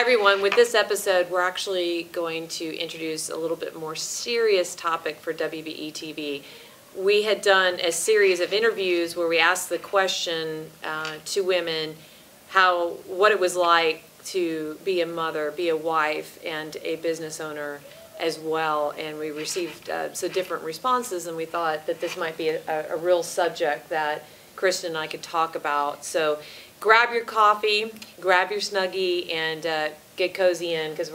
everyone. With this episode, we're actually going to introduce a little bit more serious topic for Wbe-Tv. We had done a series of interviews where we asked the question to women what it was like to be a mother, be a wife, and a business owner as well. And we received some different responses, and we thought that this might be a real subject that Kristen and I could talk about. So grab your coffee, grab your Snuggie, and get cozy in, because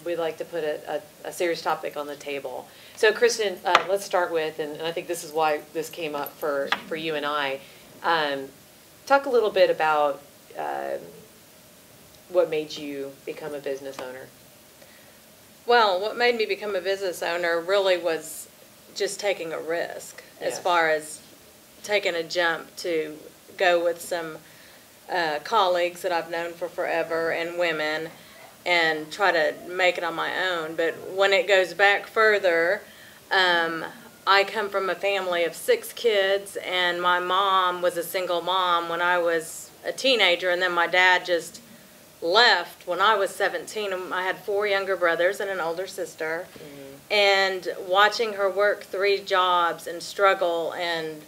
we'd like to put a serious topic on the table. So Kristen, let's start with, and I think this is why this came up for you and I, talk a little bit about what made you become a business owner. Well, what made me become a business owner really was just taking a risk, as far as taking a jump to go with some colleagues that I've known for forever and women and try to make it on my own. But when it goes back further, I come from a family of 6 kids, and my mom was a single mom when I was a teenager, and then my dad just left when I was 17. I had 4 younger brothers and an older sister. And watching her work 3 jobs and struggle and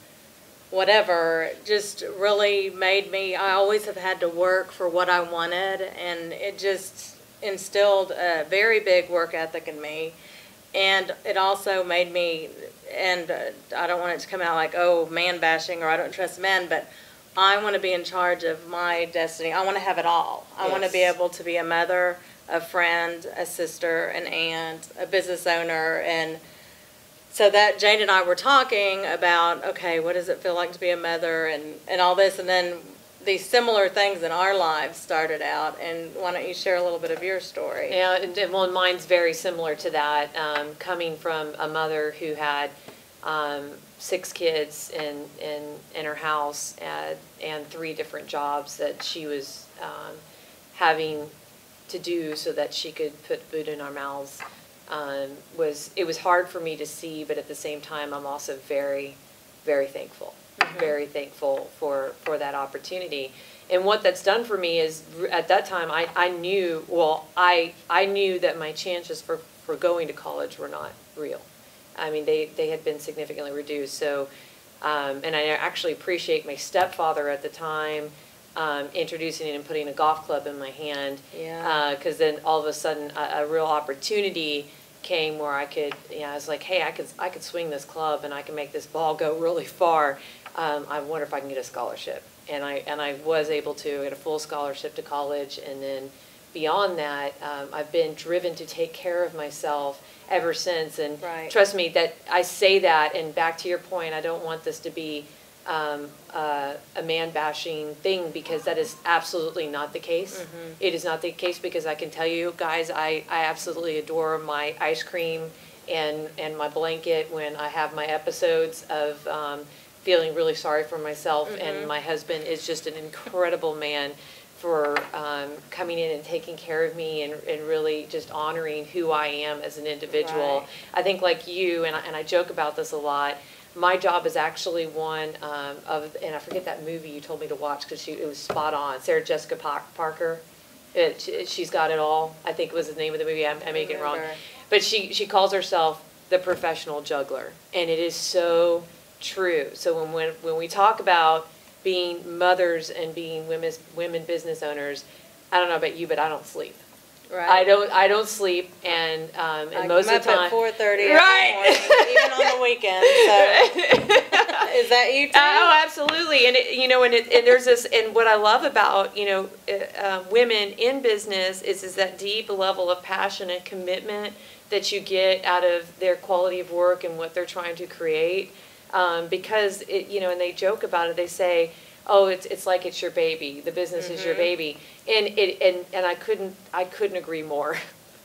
whatever just really made me, I always have had to work for what I wanted, and it just instilled a very big work ethic in me. And it also made me, and I don't want it to come out like, oh, man bashing, or I don't trust men, but I want to be in charge of my destiny. I want to have it all. I want to be able to be a mother, a friend, a sister, an aunt, a business owner. And so that Jane and I were talking about, okay, what does it feel like to be a mother, and all this, and then these similar things in our lives started out. And why don't you share a little bit of your story? Yeah, well, mine's very similar to that. Coming from a mother who had 6 kids in her house and 3 different jobs that she was having to do so that she could put food in our mouths, it was hard for me to see, but at the same time, I'm also very, very thankful. Very thankful for that opportunity. And what that's done for me is, at that time, I knew that my chances for going to college were not real. I mean, they had been significantly reduced. So, and I actually appreciate my stepfather at the time introducing it and putting a golf club in my hand. Yeah. Because then all of a sudden a real opportunity came where I could, I was like, hey, I could swing this club and I can make this ball go really far. I wonder if I can get a scholarship. And I was able to get a full scholarship to college, and then beyond that, I've been driven to take care of myself ever since. And trust me, that I say that, and back to your point, I don't want this to be a man-bashing thing, because that is absolutely not the case. It is not the case, because I can tell you guys, I absolutely adore my ice cream and my blanket when I have my episodes of feeling really sorry for myself. And my husband is just an incredible man for coming in and taking care of me and really just honoring who I am as an individual. I think, like you, and I joke about this a lot, my job is actually one and I forget that movie you told me to watch, because it was spot on. Sarah Jessica Parker. She's Got It All, I think was the name of the movie. I'm making it wrong. But she calls herself the professional juggler. And it is so true. So when we talk about being mothers and being women business owners, I don't know about you, but I don't sleep. I don't sleep, and most of the time. I'm up at 4:30 every morning, even on the weekend. So is that you too? Oh, absolutely. And and there's this, and what I love about women in business is that deep level of passion and commitment that you get out of their quality of work and what they're trying to create. Because and they joke about it. They say, oh, it's like it's your baby. The business is your baby, and I couldn't agree more.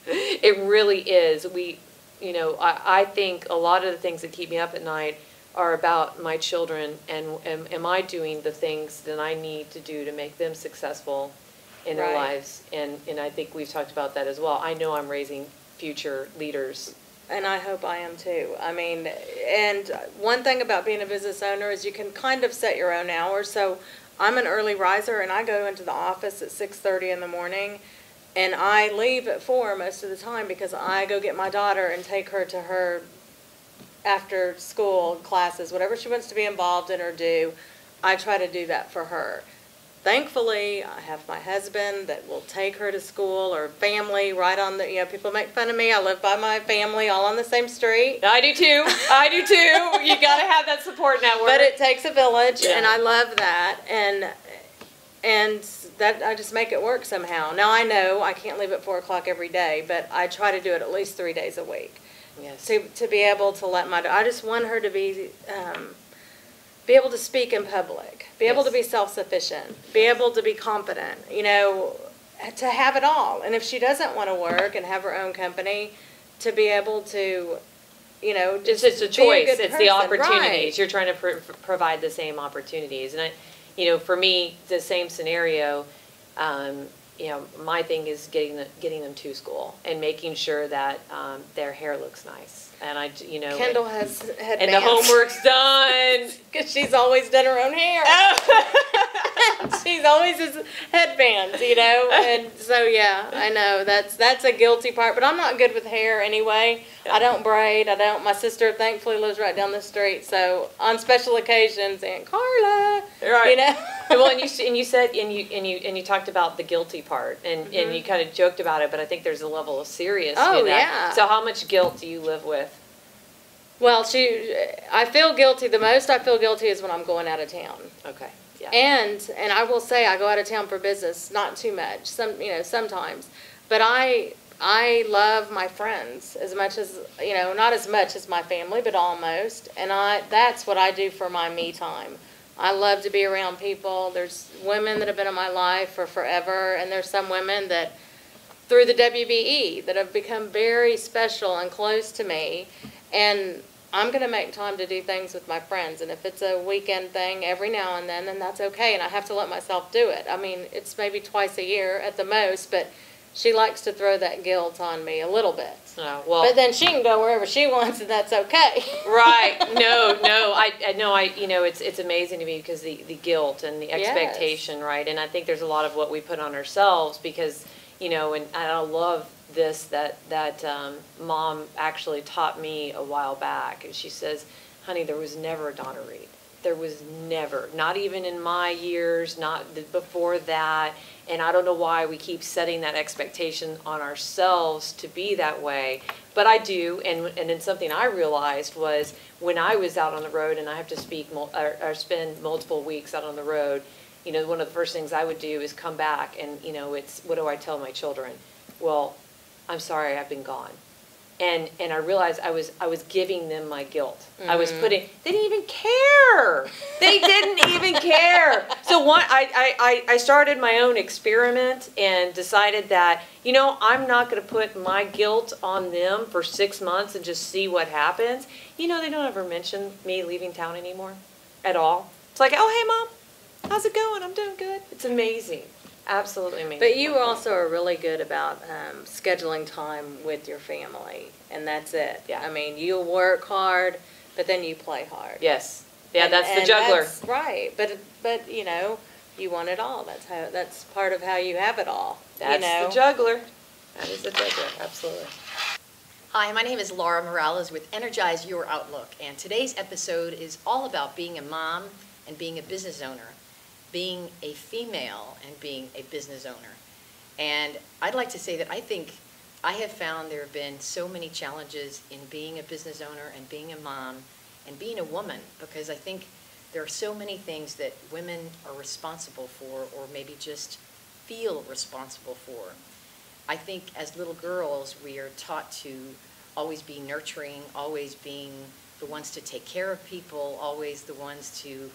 It really is. I think a lot of the things that keep me up at night are about my children, and am I doing the things that I need to do to make them successful in their lives? And I think we've talked about that as well. I know I'm raising future leaders. And I hope I am too. I mean, and one thing about being a business owner is you can kind of set your own hours. So I'm an early riser, and I go into the office at 6:30 in the morning, And I leave at 4 most of the time because I go get my daughter and take her to her after school classes, whatever she wants to be involved in or do. I try to do that for her. Thankfully, I have my husband that will take her to school, or family right on the, people make fun of me. I live by my family all on the same street. I do too. I do too. You got to have that support network. But it takes a village, Yeah. and I love that. And that I just make it work somehow. Now I know I can't leave at 4 o'clock every day, but I try to do it at least 3 days a week. Yes. To be able to let I just want her to be able to speak in public, be able to be self-sufficient, be able to be confident, to have it all. And if she doesn't want to work and have her own company, to be able to, just it's a choice. It's the opportunities. Right. You're trying to provide the same opportunities. And for me, the same scenario, my thing is getting them to school and making sure that their hair looks nice. And Kendall has headbands. and the homework's done. Because she's always done her own hair. She's always has headbands, and so yeah, I know that's a guilty part, but I'm not good with hair anyway. I don't braid. My sister thankfully lives right down the street, so on special occasions, Aunt Carla, right. Well, and you said you talked about the guilty part, and you kind of joked about it, but I think there's a level of seriousness in that. Yeah. So how much guilt do you live with? Well, I feel guilty. The most I feel guilty is when I'm going out of town. Okay. Yeah. And I will say I go out of town for business, not too much, sometimes. But I love my friends as much as, not as much as my family, but almost. And that's what I do for my me time. I love to be around people. There's women that have been in my life for forever, and there's some women that through the WBE that have become very special and close to me. And I'm going to make time to do things with my friends, and if it's a weekend thing every now and then that's okay, and I have to let myself do it. I mean, it's maybe twice a year at the most, but she likes to throw that guilt on me a little bit. Oh, well, but then she can go wherever she wants, and that's okay. Right. No, I know, it's amazing to me because the guilt and the expectation, yes. Right? And I think there's a lot of what we put on ourselves because, and I love this that Mom actually taught me a while back, and she says, honey, there was never a Donna Reed. There was never, not even in my years, not before that. And I don't know why we keep setting that expectation on ourselves to be that way, but I do. And then something I realized was when I was out on the road and I have to or spend multiple weeks out on the road, one of the first things I would do is come back and, it's, what do I tell my children? Well, I'm sorry, I've been gone. And I realized I was giving them my guilt. Mm-hmm. I was they didn't even care. They didn't even care. So I started my own experiment and decided that, I'm not going to put my guilt on them for 6 months and just see what happens. They don't ever mention me leaving town anymore at all. It's like, oh, hey, Mom, how's it going? I'm doing good. It's amazing. Absolutely amazing. But you also are really good about scheduling time with your family, and that's it. Yeah. I mean, you'll work hard, but then you play hard. Yes. Yeah, that's the juggler. That's right. But you want it all. That's part of how you have it all. That's the juggler. That is the juggler. Absolutely. Hi, my name is Laura Morales with Energize Your Outlook, and today's episode is all about being a mom and being a business owner, being a female and being a business owner. And I'd like to say that I think I have found there have been so many challenges in being a business owner and being a mom and being a woman, because I think there are so many things that women are responsible for or maybe just feel responsible for. I think as little girls we are taught to always be nurturing, always being the ones to take care of people, always the ones to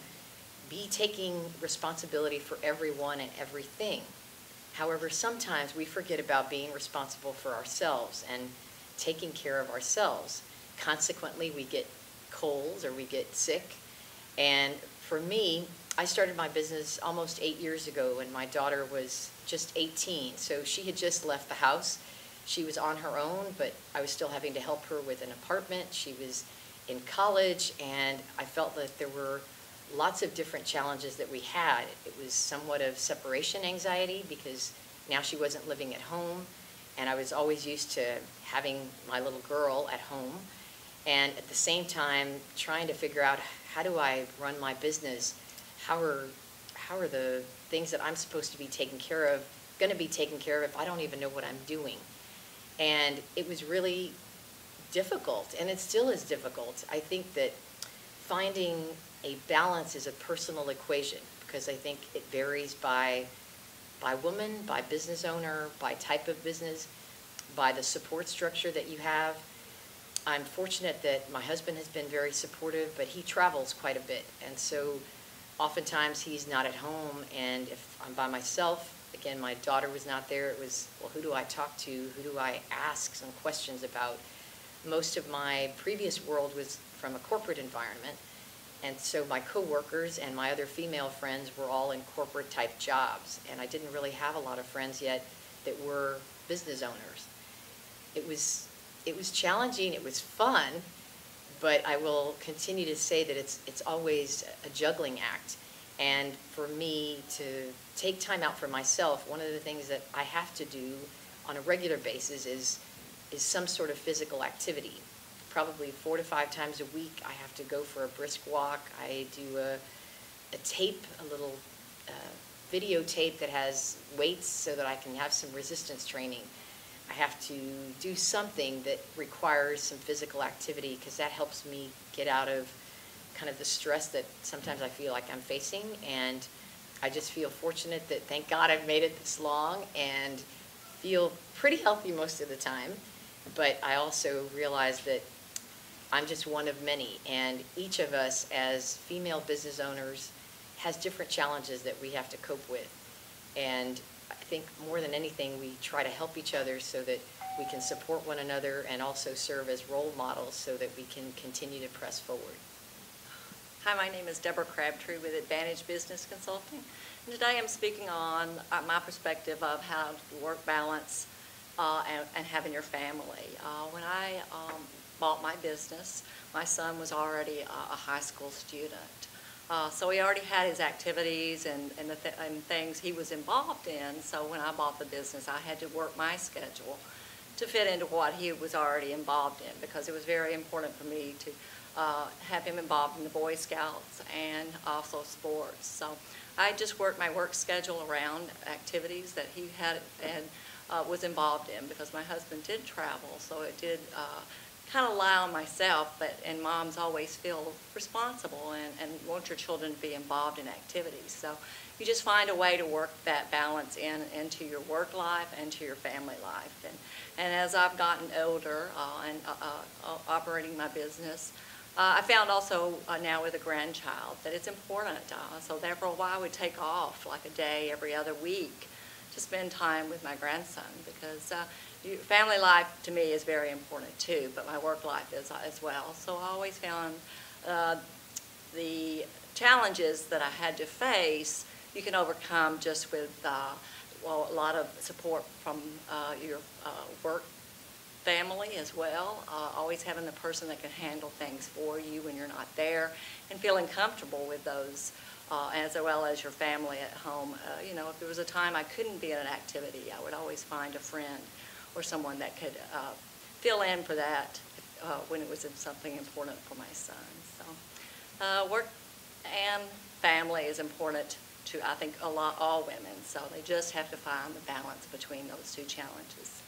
be taking responsibility for everyone and everything. However, sometimes we forget about being responsible for ourselves and taking care of ourselves. Consequently, we get colds or we get sick. And for me, I started my business almost 8 years ago when my daughter was just 18. So she had just left the house. She was on her own, but I was still having to help her with an apartment. She was in college, and I felt that there were lots of different challenges that we had. It was somewhat of separation anxiety because Now she wasn't living at home, and I was always used to having my little girl at home, and at the same time trying to figure out, how do I run my business? How are the things that I'm supposed to be taken care of going to be taken care of if I don't even know what I'm doing? And it was really difficult, and it still is difficult. I think that finding a balance is a personal equation, because I think it varies by woman, by business owner, by type of business, by the support structure that you have. I'm fortunate that my husband has been very supportive, but he travels quite a bit, and so oftentimes he's not at home, and if I'm by myself, again, my daughter was not there, it was, well, who do I talk to? Who do I ask some questions about? Most of my previous world was from a corporate environment, and so my coworkers and my other female friends were all in corporate type jobs, and I didn't really have a lot of friends yet that were business owners. It was challenging, it was fun, but I will continue to say that it's always a juggling act. And for me to take time out for myself, one of the things that I have to do on a regular basis is some sort of physical activity. Probably 4 to 5 times a week, I have to go for a brisk walk. I do a tape, a little videotape that has weights so that I can have some resistance training. I have to do something that requires some physical activity, because that helps me get out of kind of the stress that sometimes I feel like I'm facing. And I just feel fortunate that, thank God, I've made it this long and feel pretty healthy most of the time. But I also realize that I'm just one of many, and each of us as female business owners has different challenges that we have to cope with. And I think more than anything, we try to help each other so that we can support one another and also serve as role models so that we can continue to press forward. Hi, my name is Deborah Crabtree with Advantage Business Consulting. And today I'm speaking on my perspective of how to work balance and having your family. When I bought my business, my son was already a high school student. So he already had his activities and things he was involved in. So when I bought the business, I had to work my schedule to fit into what he was already involved in, because it was very important for me to have him involved in the Boy Scouts and also sports. So I just worked my work schedule around activities that he had and was involved in, because my husband did travel, so it did kind of rely on myself, and moms always feel responsible and want your children to be involved in activities. So you just find a way to work that balance into your work life and to your family life. And as I've gotten older and operating my business, I found also now with a grandchild that it's important. So therefore, why I would take off like a day every other week to spend time with my grandson, because family life to me is very important too, but my work life is as well. So I always found the challenges that I had to face, you can overcome just with a lot of support from your work family as well, always having the person that can handle things for you when you're not there, and feeling comfortable with those, as well as your family at home. You know, if there was a time I couldn't be at an activity, I would always find a friend or someone that could fill in for that when it was something important for my son. So work and family is important to, I think, all women. So they just have to find the balance between those two challenges.